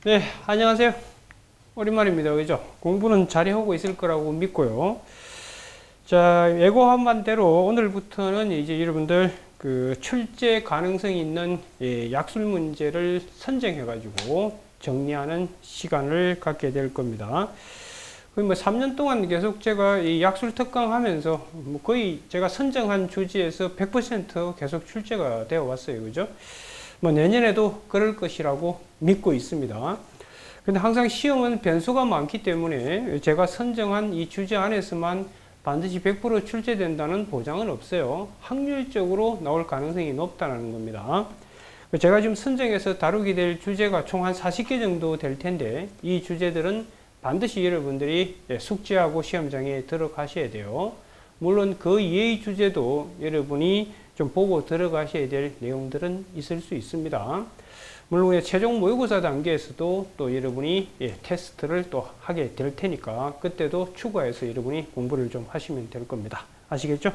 네, 안녕하세요. 오랜만입니다. 그죠? 공부는 잘해오고 있을 거라고 믿고요. 자, 예고한 반대로 오늘부터는 이제 여러분들 그 출제 가능성이 있는 약술 문제를 선정해가지고 정리하는 시간을 갖게 될 겁니다. 거의 뭐 3년 동안 계속 제가 이 약술 특강 하면서 뭐 거의 제가 선정한 주제에서 100% 계속 출제가 되어 왔어요. 그죠? 뭐 내년에도 그럴 것이라고 믿고 있습니다. 근데 항상 시험은 변수가 많기 때문에 제가 선정한 이 주제 안에서만 반드시 100% 출제된다는 보장은 없어요. 확률적으로 나올 가능성이 높다는 겁니다. 제가 지금 선정해서 다루게 될 주제가 총 한 40개 정도 될 텐데 이 주제들은 반드시 여러분들이 숙지하고 시험장에 들어가셔야 돼요. 물론 그 이외의 주제도 여러분이 좀 보고 들어가셔야 될 내용들은 있을 수 있습니다. 물론 최종 모의고사 단계에서도 또 여러분이 테스트를 또 하게 될 테니까 그때도 추가해서 여러분이 공부를 좀 하시면 될 겁니다. 아시겠죠?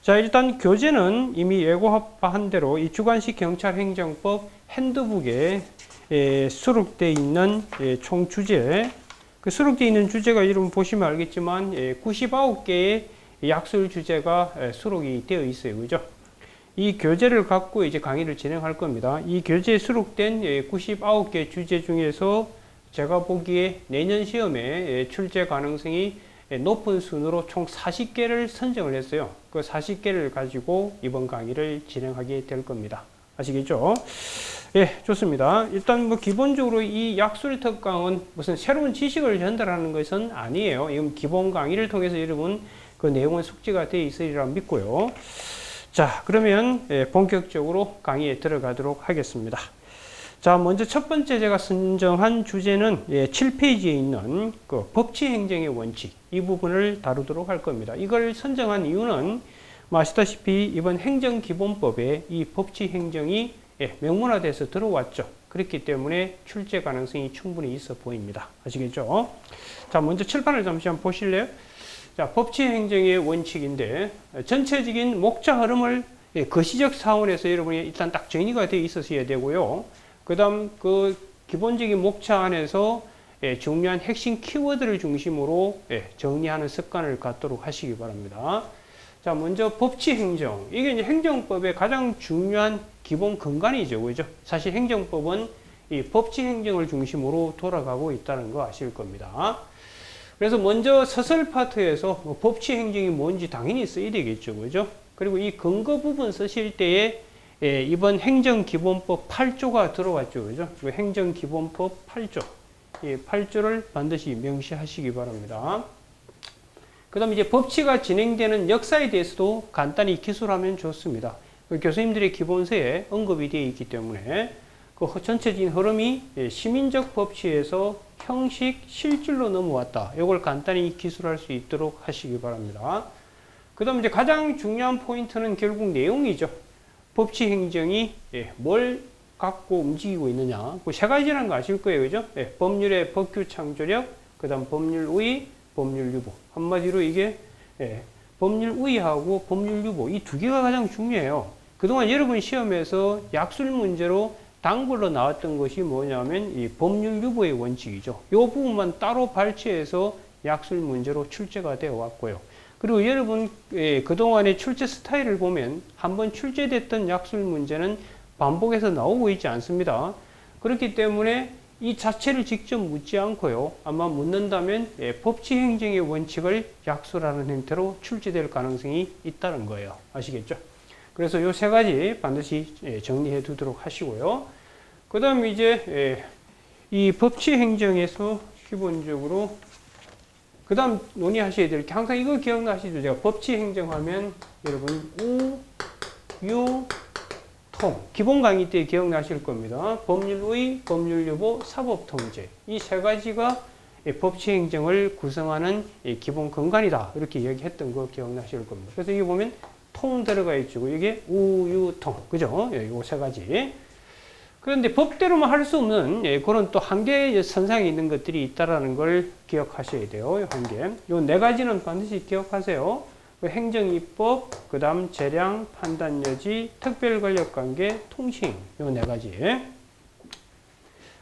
자, 일단 교재는 이미 예고한 대로 이 주관식 경찰행정법 핸드북에 수록되어 있는 총 주제, 그 수록되어 있는 주제가 여러분 보시면 알겠지만 99개의 약술 주제가 수록이 되어 있어요. 그죠? 이 교재를 갖고 이제 강의를 진행할 겁니다. 이 교재에 수록된 99개 주제 중에서 제가 보기에 내년 시험에 출제 가능성이 높은 순으로 총 40개를 선정을 했어요. 그 40개를 가지고 이번 강의를 진행하게 될 겁니다. 아시겠죠? 예, 좋습니다. 일단 뭐 기본적으로 이 약술 특강은 무슨 새로운 지식을 전달하는 것은 아니에요. 이건 기본 강의를 통해서 여러분 그 내용은 숙지가 되어 있으리라 믿고요. 자, 그러면 본격적으로 강의에 들어가도록 하겠습니다. 자, 먼저 첫 번째 제가 선정한 주제는 7페이지에 있는 그 법치행정의 원칙, 이 부분을 다루도록 할 겁니다. 이걸 선정한 이유는 아시다시피 이번 행정기본법에 이 법치행정이 명문화돼서 들어왔죠. 그렇기 때문에 출제 가능성이 충분히 있어 보입니다. 아시겠죠? 자, 먼저 칠판을 잠시 한번 보실래요? 자, 법치행정의 원칙인데 전체적인 목자 흐름을 거시적 사원에서 여러분이 일단 딱 정리가 되어 있으셔야 되고요. 그 다음 그 기본적인 목차 안에서 중요한 핵심 키워드를 중심으로 정리하는 습관을 갖도록 하시기 바랍니다. 자, 먼저 법치행정. 이게 이제 행정법의 가장 중요한 기본 근간이죠. 그죠? 사실 행정법은 이 법치행정을 중심으로 돌아가고 있다는 거 아실 겁니다. 그래서 먼저 서술 파트에서 법치행정이 뭔지 당연히 써야 되겠죠. 그죠? 그리고 이 근거 부분 쓰실 때에 이번 행정기본법 8조가 들어왔죠. 그죠? 행정기본법 8조. 이 8조를 반드시 명시하시기 바랍니다. 그 다음에 이제 법치가 진행되는 역사에 대해서도 간단히 기술하면 좋습니다. 교수님들의 기본서에 언급이 되어 있기 때문에 그 전체적인 흐름이 시민적 법치에서 형식, 실질로 넘어왔다. 이걸 간단히 기술할 수 있도록 하시기 바랍니다. 그 다음 이제 가장 중요한 포인트는 결국 내용이죠. 법치 행정이 뭘 갖고 움직이고 있느냐. 그 세 가지라는 거 아실 거예요. 그죠? 법률의 법규 창조력, 그 다음 법률 우위, 법률 유보. 한마디로 이게 법률 우위하고 법률 유보. 이 두 개가 가장 중요해요. 그동안 여러분 시험에서 약술 문제로 단골로 나왔던 것이 뭐냐면 이 법률 유보의 원칙이죠. 이 부분만 따로 발췌해서 약술 문제로 출제가 되어 왔고요. 그리고 여러분 그동안의 출제 스타일을 보면 한번 출제됐던 약술 문제는 반복해서 나오고 있지 않습니다. 그렇기 때문에 이 자체를 직접 묻지 않고요. 아마 묻는다면 법치행정의 원칙을 약술하는 형태로 출제될 가능성이 있다는 거예요. 아시겠죠? 그래서 이 세 가지 반드시 정리해 두도록 하시고요. 그 다음 이제 이 법치행정에서 기본적으로 그 다음 논의하셔야 될 게 항상 이거 기억나시죠? 제가 법치행정하면 여러분 우, 유, 통 기본 강의 때 기억나실 겁니다. 법률의, 법률유보, 사법통제 이 세 가지가 법치행정을 구성하는 기본 근간이다 이렇게 얘기했던 거 기억나실 겁니다. 그래서 이게 보면 통 들어가 있죠. 이게 우유통. 그죠? 요 세 가지. 그런데 법대로만 할 수 없는 그런 또 한계의 선상에 있는 것들이 있다라는 걸 기억하셔야 돼요. 한계. 요 네 가지는 반드시 기억하세요. 행정입법, 그 다음 재량, 판단여지, 특별권력관계, 통칭. 요 네 가지.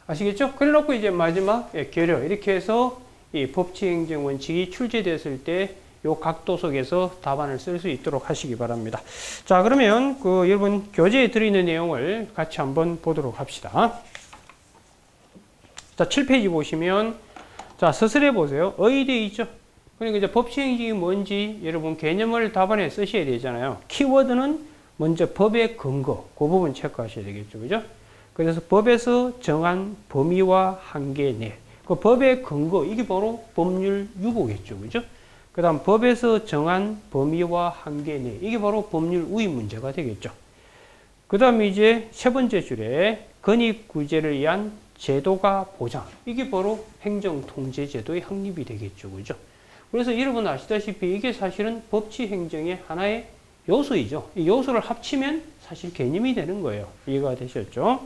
아시겠죠? 그래 놓고 이제 마지막 결여. 이렇게 해서 이 법치행정 원칙이 출제됐을 때 요 각도 속에서 답안을 쓸 수 있도록 하시기 바랍니다. 자, 그러면 여러분 교재에 들어있는 내용을 같이 한번 보도록 합시다. 자, 7페이지 보시면 자, 서술해 보세요. 의의되어 있죠? 그러니까 이제 법치행정이 뭔지 여러분 개념을 답안에 쓰셔야 되잖아요. 키워드는 먼저 법의 근거, 그 부분 체크하셔야 되겠죠. 그죠? 그래서 법에서 정한 범위와 한계 내. 그 법의 근거, 이게 바로 법률 유보겠죠. 그죠? 그 다음 법에서 정한 범위와 한계 내. 이게 바로 법률 우위 문제가 되겠죠. 그 다음 이제 세 번째 줄에 권익구제를 위한 제도가 보장. 이게 바로 행정통제제도의 확립이 되겠죠. 그죠? 그래서 여러분 아시다시피 이게 사실은 법치행정의 하나의 요소이죠. 이 요소를 합치면 사실 개념이 되는 거예요. 이해가 되셨죠?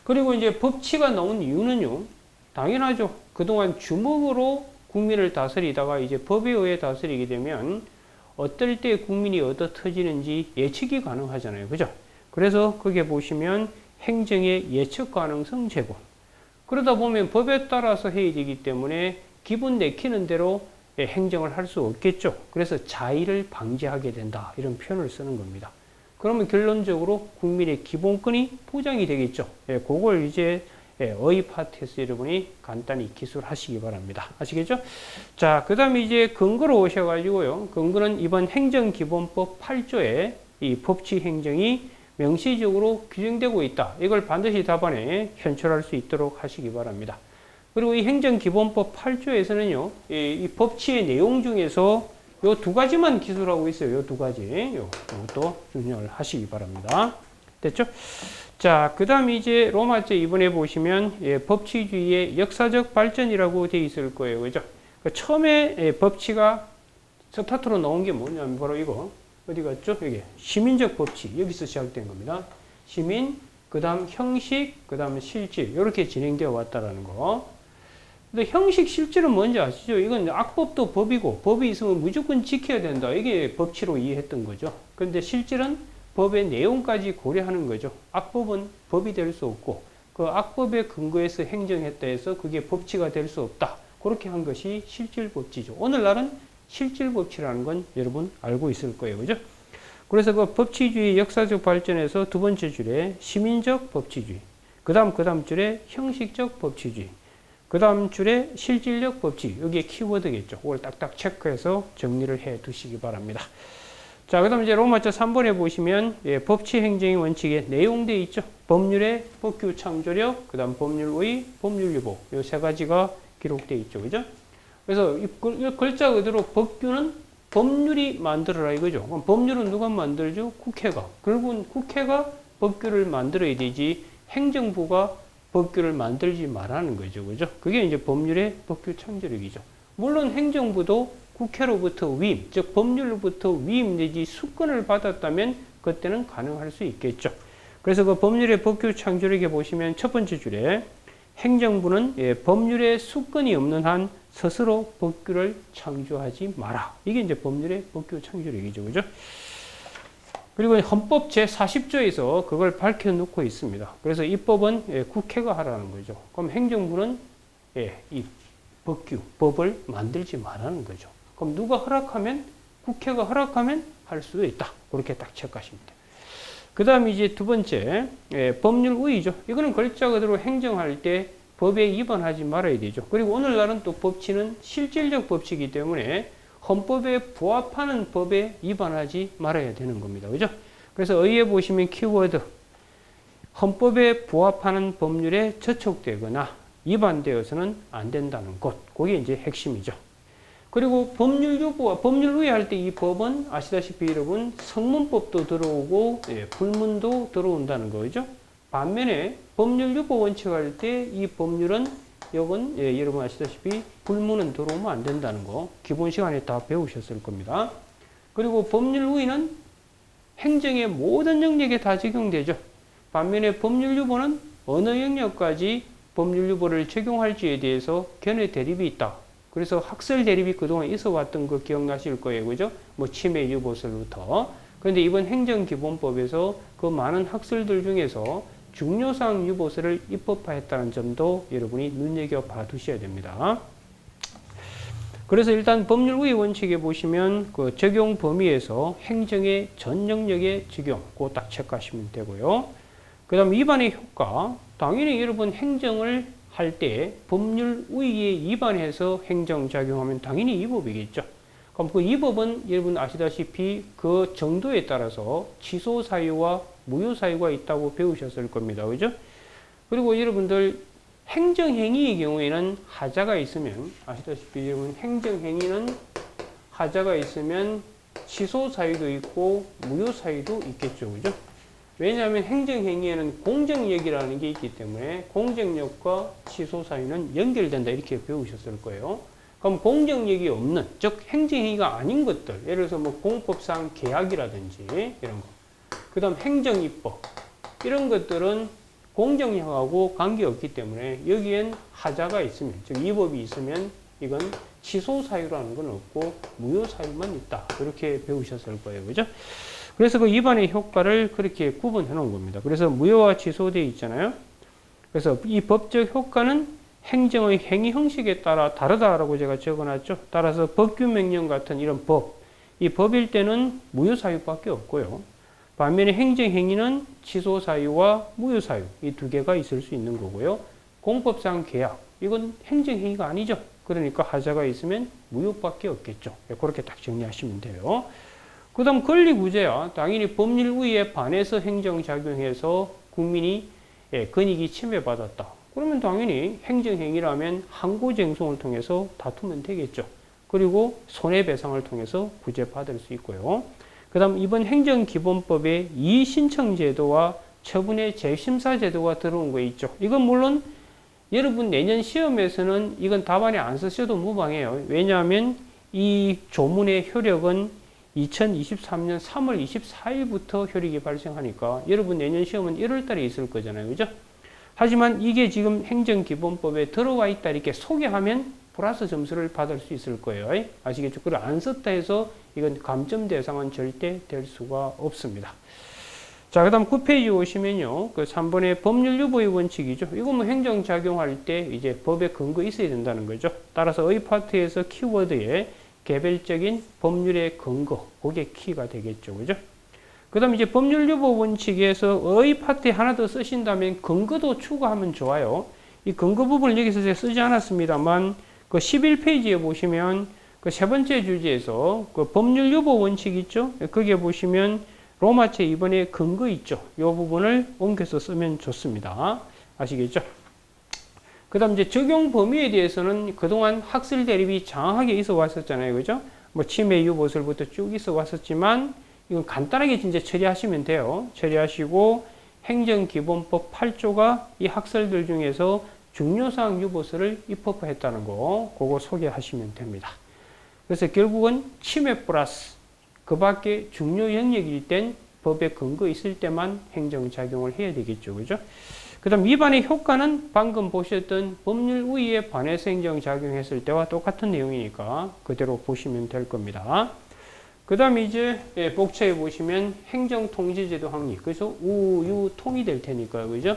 그리고 이제 법치가 나온 이유는요. 당연하죠. 그동안 주먹으로 국민을 다스리다가 이제 법에 의해 다스리게 되면 어떨 때 국민이 얻어 터지는지 예측이 가능하잖아요. 그죠? 그래서 거기에 보시면 행정의 예측 가능성 제고. 그러다 보면 법에 따라서 해야 되기 때문에 기분 내키는 대로 행정을 할 수 없겠죠. 그래서 자의를 방지하게 된다. 이런 표현을 쓰는 겁니다. 그러면 결론적으로 국민의 기본권이 보장이 되겠죠. 그걸 이제 어휘 파트에서 여러분이 간단히 기술하시기 바랍니다. 아시겠죠? 자, 그 다음에 이제 근거로 오셔가지고요. 근거는 이번 행정기본법 8조에 이 법치행정이 명시적으로 규정되고 있다. 이걸 반드시 답안에 현철할 수 있도록 하시기 바랍니다. 그리고 이 행정기본법 8조에서는요, 이 법치의 내용 중에서 요 두 가지만 기술하고 있어요. 요 두 가지. 요것도 준용을 하시기 바랍니다. 됐죠? 자, 그 다음 이제 로마제 이번에 보시면 법치주의의 역사적 발전이라고 되어 있을 거예요. 그죠? 처음에 법치가 스타트로 나온 게 뭐냐면 바로 이거. 어디 갔죠? 여기. 시민적 법치. 여기서 시작된 겁니다. 시민, 그 다음 형식, 그 다음 실질. 이렇게 진행되어 왔다라는 거. 근데 형식, 실질은 뭔지 아시죠? 이건 악법도 법이고, 법이 있으면 무조건 지켜야 된다. 이게 법치로 이해했던 거죠. 그런데 실질은 법의 내용까지 고려하는 거죠. 악법은 법이 될 수 없고, 그 악법의 근거에서 행정했다 해서 그게 법치가 될 수 없다. 그렇게 한 것이 실질법치죠. 오늘날은 실질법치라는 건 여러분 알고 있을 거예요. 그죠? 그래서 그 법치주의 역사적 발전에서 두 번째 줄에 시민적 법치주의, 그 다음 줄에 형식적 법치주의, 그 다음 줄에 실질적 법치, 여기에 키워드겠죠. 그걸 딱딱 체크해서 정리를 해 두시기 바랍니다. 자, 그 다음 이제 로마자 3번에 보시면 법치 행정의 원칙에 내용되어 있죠. 법률의 법규 창조력, 그 다음 법률의 법률 유보, 이 세 가지가 기록되어 있죠. 그죠? 그래서 이 글자 그대로 법규는 법률이 만들어라 이거죠. 그럼 법률은 누가 만들죠? 국회가. 결국은 국회가 법규를 만들어야 되지 행정부가 법규를 만들지 말라는 거죠. 그죠? 그게 이제 법률의 법규 창조력이죠. 물론 행정부도 국회로부터 위임, 즉 법률로부터 위임 내지 수권을 받았다면 그때는 가능할 수 있겠죠. 그래서 그 법률의 법규 창조력에 보시면 첫 번째 줄에 행정부는 법률의 수권이 없는 한 스스로 법규를 창조하지 마라. 이게 이제 법률의 법규 창조력이죠. 그죠? 그리고 헌법 제40조에서 그걸 밝혀놓고 있습니다. 그래서 이 법은 국회가 하라는 거죠. 그럼 행정부는 이 법규, 법을 만들지 말라는 거죠. 그럼 누가 허락하면, 국회가 허락하면 할 수도 있다. 그렇게 딱 체크하시면 돼요. 그 다음 이제 두 번째, 법률 우위죠. 이거는 글자 그대로 행정할 때 법에 위반하지 말아야 되죠. 그리고 오늘날은 또 법치는 실질적 법치이기 때문에 헌법에 부합하는 법에 위반하지 말아야 되는 겁니다. 그죠? 그래서 의에 보시면 키워드, 헌법에 부합하는 법률에 저촉되거나 위반되어서는 안 된다는 것. 그게 이제 핵심이죠. 그리고 법률 유보와 법률 우위 할 때 이 법은 아시다시피 여러분 성문법도 들어오고 불문도 들어온다는 거죠. 반면에 법률 유보 원칙 할 때 이 법률은 이건 여러분 아시다시피 불문은 들어오면 안 된다는 거 기본 시간에 다 배우셨을 겁니다. 그리고 법률 우위는 행정의 모든 영역에 다 적용되죠. 반면에 법률 유보는 어느 영역까지 법률 유보를 적용할지에 대해서 견해 대립이 있다. 그래서 학설 대립이 그동안 있어 왔던 거 기억나실 거예요. 그죠? 뭐 침해 유보설부터. 그런데 이번 행정기본법에서 그 많은 학설들 중에서 중요사항 유보서를 입법화했다는 점도 여러분이 눈여겨봐 두셔야 됩니다. 그래서 일단 법률 우위 원칙에 보시면 그 적용 범위에서 행정의 전 영역의 적용, 그거 딱 체크하시면 되고요. 그 다음 위반의 효과, 당연히 여러분 행정을 할 때 법률 우위에 위반해서 행정 작용하면 당연히 위법이겠죠. 그럼 그 위법은 여러분 아시다시피 그 정도에 따라서 취소 사유와 무효 사유가 있다고 배우셨을 겁니다. 그죠? 그리고 여러분들 행정행위의 경우에는 하자가 있으면 아시다시피 여러분 행정행위는 하자가 있으면 취소 사유도 있고 무효 사유도 있겠죠. 그죠? 왜냐하면 행정행위에는 공정력이라는 게 있기 때문에 공정력과 취소 사유는 연결된다 이렇게 배우셨을 거예요. 그럼 공정력이 없는, 즉 행정행위가 아닌 것들, 예를 들어서 뭐 공법상 계약이라든지 이런 거, 그 다음 행정입법 이런 것들은 공정력하고 관계없기 때문에 여기엔 하자가 있으면, 즉 위법이 있으면 이건 취소 사유라는 건 없고 무효 사유만 있다 이렇게 배우셨을 거예요. 그죠? 그래서 그 위반의 효과를 그렇게 구분해 놓은 겁니다. 그래서 무효와 취소되어 있잖아요. 그래서 이 법적 효과는 행정의 행위 형식에 따라 다르다라고 제가 적어놨죠. 따라서 법규 명령 같은 이런 법, 이 법일 때는 무효 사유밖에 없고요. 반면에 행정행위는 취소 사유와 무효 사유 이 두 개가 있을 수 있는 거고요. 공법상 계약, 이건 행정행위가 아니죠. 그러니까 하자가 있으면 무효밖에 없겠죠. 그렇게 딱 정리하시면 돼요. 그 다음 권리구제야. 당연히 법률 우위에 반해서 행정작용해서 국민이 권익이 침해받았다. 그러면 당연히 행정행위라면 항고쟁송을 통해서 다투면 되겠죠. 그리고 손해배상을 통해서 구제받을 수 있고요. 그 다음 이번 행정기본법에 이의신청제도와 처분의 재심사제도가 들어온 거 있죠. 이건 물론 여러분 내년 시험에서는 이건 답안에 안 쓰셔도 무방해요. 왜냐하면 이 조문의 효력은 2023년 3월 24일부터 효력이 발생하니까 여러분 내년 시험은 1월 달에 있을 거잖아요. 그죠? 하지만 이게 지금 행정기본법에 들어와 있다 이렇게 소개하면 플러스 점수를 받을 수 있을 거예요. 아시겠죠? 그걸 안 썼다 해서 이건 감점 대상은 절대 될 수가 없습니다. 자, 그 다음 9페이지 오시면요. 그 3번의 법률 유보의 원칙이죠. 이거 뭐 행정 작용할 때 이제 법에 근거 있어야 된다는 거죠. 따라서 의 파트에서 키워드에 개별적인 법률의 근거, 그게 키가 되겠죠. 그죠? 그 다음 이제 법률 유보 원칙에서 의 파트에 하나 더 쓰신다면 근거도 추가하면 좋아요. 이 근거 부분을 여기서 제가 쓰지 않았습니다만 그 11페이지에 보시면 그 세 번째 주제에서 그 법률 유보 원칙 있죠? 거기에 보시면 로마체 2번에 근거 있죠? 이 부분을 옮겨서 쓰면 좋습니다. 아시겠죠? 그 다음 이제 적용 범위에 대해서는 그동안 학술 대립이 장하게 있어 왔었잖아요. 그죠? 뭐 침해 유보설부터 쭉 있어 왔었지만 이건 간단하게 진짜 처리하시면 돼요. 처리하시고 행정기본법 8조가 이 학설들 중에서 중요사항 유보서를 입법화했다는 거 그거 소개하시면 됩니다. 그래서 결국은 침해 플러스 그 밖에 중요 영역일 땐 법에 근거 있을 때만 행정작용을 해야 되겠죠. 그죠? 그 다음 위반의 효과는 방금 보셨던 법률 우위에 반해서 행정작용했을 때와 똑같은 내용이니까 그대로 보시면 될 겁니다. 그 다음 이제 복차에 보시면 행정통지제도 확립. 그래서 우유통이 될 테니까요. 그죠?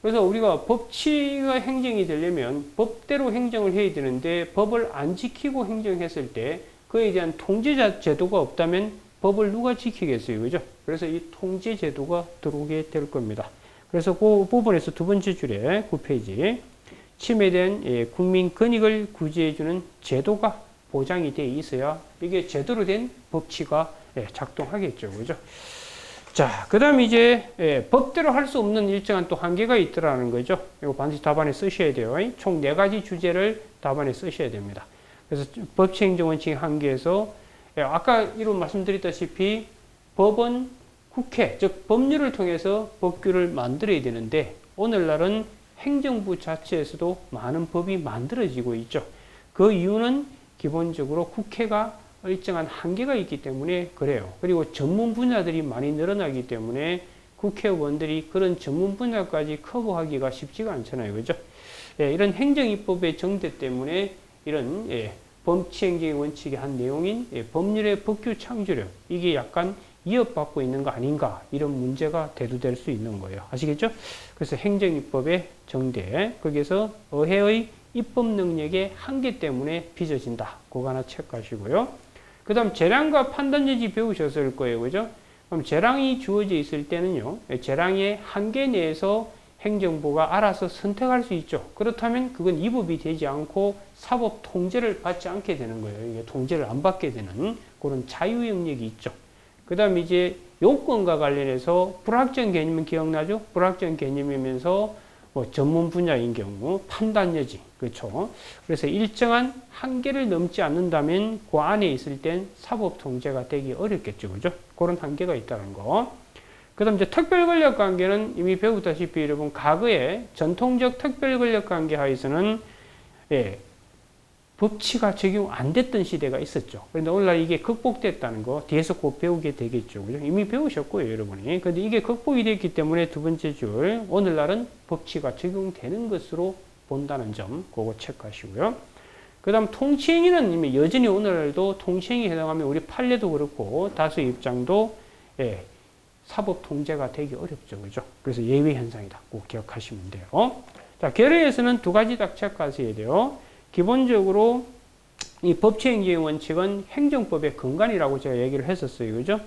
그래서 우리가 법치가 행정이 되려면 법대로 행정을 해야 되는데 법을 안 지키고 행정했을 때 그에 대한 통제 제도가 없다면 법을 누가 지키겠어요. 그죠? 그래서 이 통제 제도가 들어오게 될 겁니다. 그래서 그 부분에서 두 번째 줄에 9페이지 침해된 국민 권익을 구제해주는 제도가 보장이 돼 있어야 이게 제대로 된 법치가 작동하겠죠. 그죠? 자, 그 다음 이제 법대로 할 수 없는 일정한 또 한계가 있더라는 거죠. 이거 반드시 답안에 쓰셔야 돼요. 총 4가지 주제를 답안에 쓰셔야 됩니다. 그래서 법치행정원칙 한계에서 아까 이런 말씀드렸다시피 법은 국회, 즉 법률을 통해서 법규를 만들어야 되는데 오늘날은 행정부 자체에서도 많은 법이 만들어지고 있죠. 그 이유는 기본적으로 국회가 일정한 한계가 있기 때문에 그래요. 그리고 전문 분야들이 많이 늘어나기 때문에 국회의원들이 그런 전문 분야까지 커버하기가 쉽지가 않잖아요. 그죠? 이런 행정입법의 정대 때문에 이런 법치행정의 원칙의 한 내용인 법률의 법규 창조력 이게 약간 위협받고 있는 거 아닌가 이런 문제가 대두될 수 있는 거예요. 아시겠죠? 그래서 행정입법의 정대 거기에서 의회의 입법 능력의 한계 때문에 빚어진다. 그거 하나 체크하시고요. 그 다음 재량과 판단여지 배우셨을 거예요. 그죠? 그럼 재량이 주어져 있을 때는요. 재량의 한계 내에서 행정부가 알아서 선택할 수 있죠. 그렇다면 그건 위법이 되지 않고 사법 통제를 받지 않게 되는 거예요. 이게 통제를 안 받게 되는 그런 자유 영역이 있죠. 그 다음 이제 요건과 관련해서 불확정 개념은 기억나죠? 불확정 개념이면서 뭐 전문 분야인 경우 판단 여지, 그렇죠? 그래서 일정한 한계를 넘지 않는다면 그 안에 있을 땐 사법 통제가 되기 어렵겠죠, 그죠? 그런 한계가 있다는 거. 그다음 이제 특별 권력 관계는 이미 배우다시피 여러분 과거에 전통적 특별 권력 관계 하에서는 법치가 적용 안 됐던 시대가 있었죠. 그런데 오늘날 이게 극복됐다는 거 뒤에서 꼭 배우게 되겠죠. 그죠? 이미 배우셨고요, 여러분이. 근데 이게 극복이 됐기 때문에 두 번째 줄 오늘날은 법치가 적용되는 것으로 본다는 점 그거 체크하시고요. 그다음 통치행위는 이미 여전히 오늘날도 통치행위에 해당하면 우리 판례도 그렇고 다수의 입장도 사법 통제가 되기 어렵죠. 그죠? 그래서 예외 현상이다. 꼭 기억하시면 돼요. 자, 결의에서는 두 가지 딱 체크하셔야 돼요. 기본적으로 이 법치행정의 원칙은 행정법의 근간이라고 제가 얘기를 했었어요. 그죠?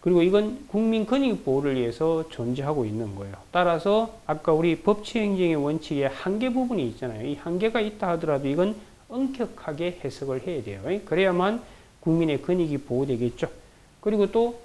그리고 이건 국민 권익 보호를 위해서 존재하고 있는 거예요. 따라서 아까 우리 법치행정의 원칙의 한계 부분이 있잖아요. 이 한계가 있다 하더라도 이건 엄격하게 해석을 해야 돼요. 그래야만 국민의 권익이 보호되겠죠. 그리고 또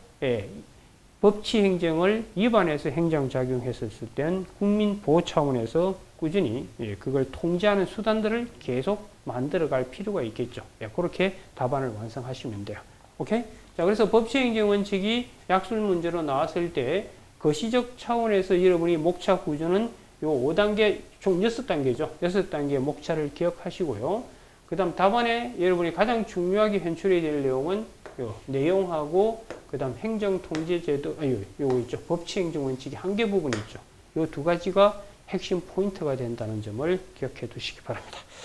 법치 행정을 위반해서 행정작용했을 때는 국민 보호 차원에서 꾸준히 그걸 통제하는 수단들을 계속 만들어갈 필요가 있겠죠. 그렇게 답안을 완성하시면 돼요. 오케이? 자, 그래서 법치 행정 원칙이 약술 문제로 나왔을 때 거시적 차원에서 여러분이 목차 구조는 요 5단계, 총 6단계죠. 6단계의 목차를 기억하시고요. 그 다음 답안에 여러분이 가장 중요하게 현출이 될 내용은 요 내용하고 그 다음 행정통제제도, 요거 있죠. 법치행정원칙의 한계 부분이 있죠. 요 두 가지가 핵심 포인트가 된다는 점을 기억해 두시기 바랍니다.